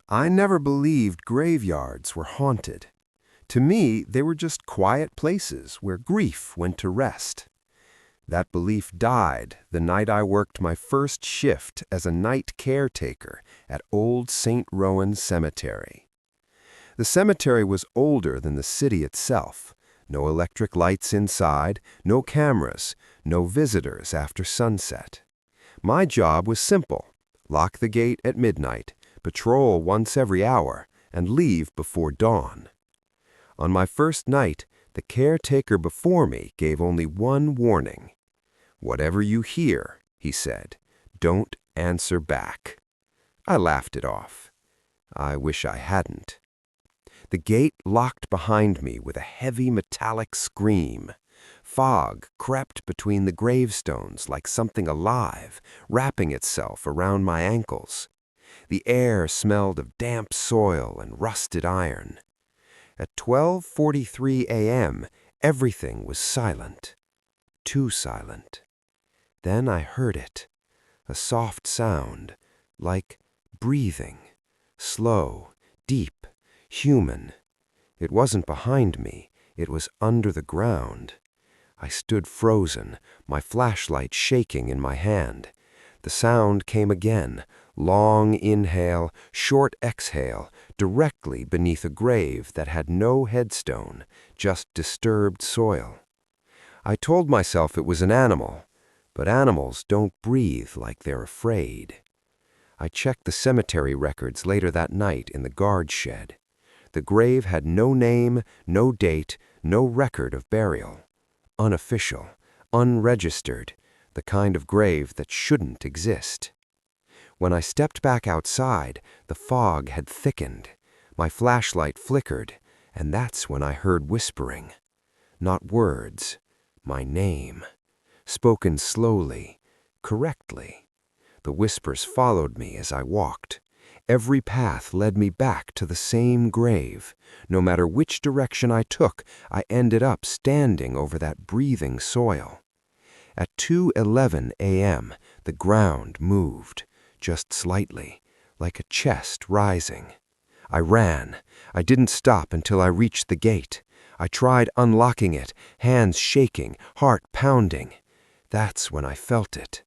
I never believed graveyards were haunted. To me, they were just quiet places where grief went to rest. That belief died the night I worked my first shift as a night caretaker at Old St. Rowan Cemetery. The cemetery was older than the city itself. No electric lights inside, no cameras, no visitors after sunset. My job was simple: lock the gate at midnight, patrol once every hour, and leave before dawn. On my first night, the caretaker before me gave only one warning. "Whatever you hear," he said, "don't answer back." I laughed it off. I wish I hadn't. The gate locked behind me with a heavy metallic scream. Fog crept between the gravestones like something alive, wrapping itself around my ankles. The air smelled of damp soil and rusted iron. At 12:43 a.m., everything was silent. Too silent. Then I heard it, a soft sound, like breathing, slow, deep, human. It wasn't behind me, it was under the ground. I stood frozen, my flashlight shaking in my hand. The sound came again, long inhale, short exhale, directly beneath a grave that had no headstone, just disturbed soil. I told myself it was an animal, but animals don't breathe like they're afraid. I checked the cemetery records later that night in the guard shed. The grave had no name, no date, no record of burial. Unofficial, unregistered, the kind of grave that shouldn't exist. When I stepped back outside, the fog had thickened. My flashlight flickered, and that's when I heard whispering. Not words, my name, spoken slowly, correctly. The whispers followed me as I walked. Every path led me back to the same grave. No matter which direction I took, I ended up standing over that breathing soil. At 2:11 a.m., the ground moved, just slightly, like a chest rising. I ran. I didn't stop until I reached the gate. I tried unlocking it, hands shaking, heart pounding. That's when I felt it.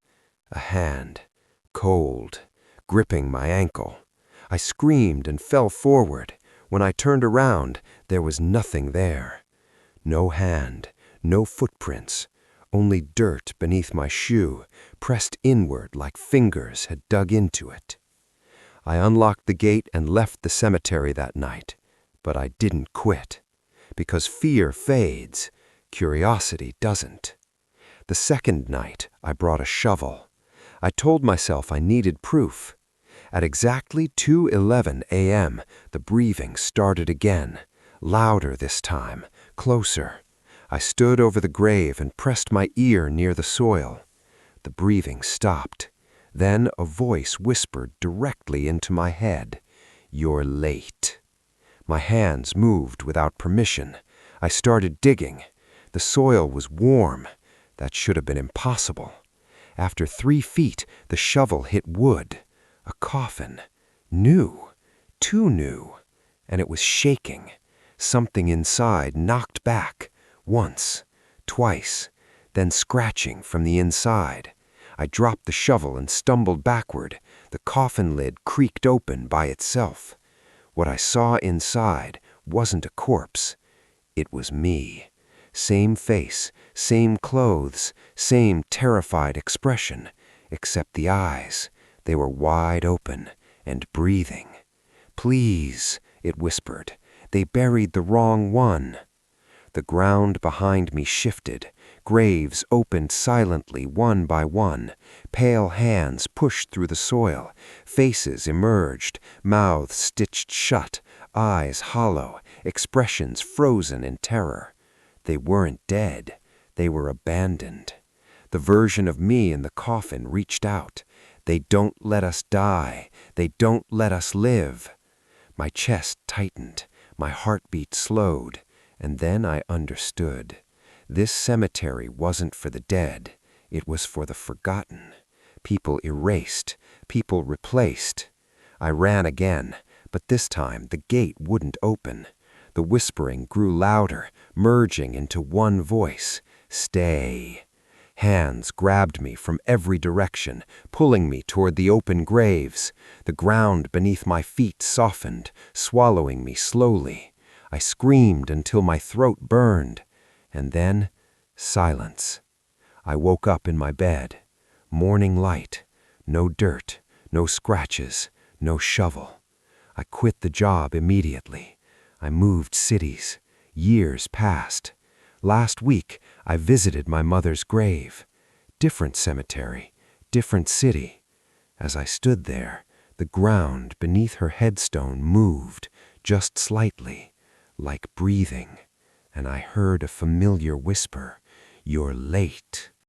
A hand, cold, gripping my ankle. I screamed and fell forward. When I turned around, there was nothing there. No hand, no footprints, only dirt beneath my shoe, pressed inward like fingers had dug into it. I unlocked the gate and left the cemetery that night, but I didn't quit. Because fear fades, curiosity doesn't. The second night, I brought a shovel. I told myself I needed proof. At exactly 2:11 a.m., the breathing started again, louder this time, closer. I stood over the grave and pressed my ear near the soil. The breathing stopped. Then a voice whispered directly into my head, "You're late." My hands moved without permission. I started digging. The soil was warm. That should have been impossible. After 3 feet, the shovel hit wood. A coffin. New. Too new. And it was shaking. Something inside knocked back. Once. Twice. Then scratching from the inside. I dropped the shovel and stumbled backward. The coffin lid creaked open by itself. What I saw inside wasn't a corpse. It was me. Same face, same clothes, same terrified expression, except the eyes. They were wide open and breathing. "Please," it whispered, "they buried the wrong one." The ground behind me shifted. Graves opened silently one by one. Pale hands pushed through the soil. Faces emerged, mouths stitched shut, eyes hollow, expressions frozen in terror. They weren't dead. They were abandoned. The version of me in the coffin reached out. "They don't let us die. They don't let us live." My chest tightened. My heartbeat slowed. And then I understood. This cemetery wasn't for the dead. It was for the forgotten. People erased. People replaced. I ran again. But this time the gate wouldn't open. The whispering grew louder, merging into one voice. Stay. Hands grabbed me from every direction, pulling me toward the open graves. The ground beneath my feet softened, swallowing me slowly. I screamed until my throat burned. And then, silence. I woke up in my bed. Morning light. No dirt, no scratches, no shovel. I quit the job immediately. I moved cities. Years passed. Last week, I visited my mother's grave. Different cemetery, different city. As I stood there, the ground beneath her headstone moved, just slightly, like breathing, and I heard a familiar whisper, "You're late."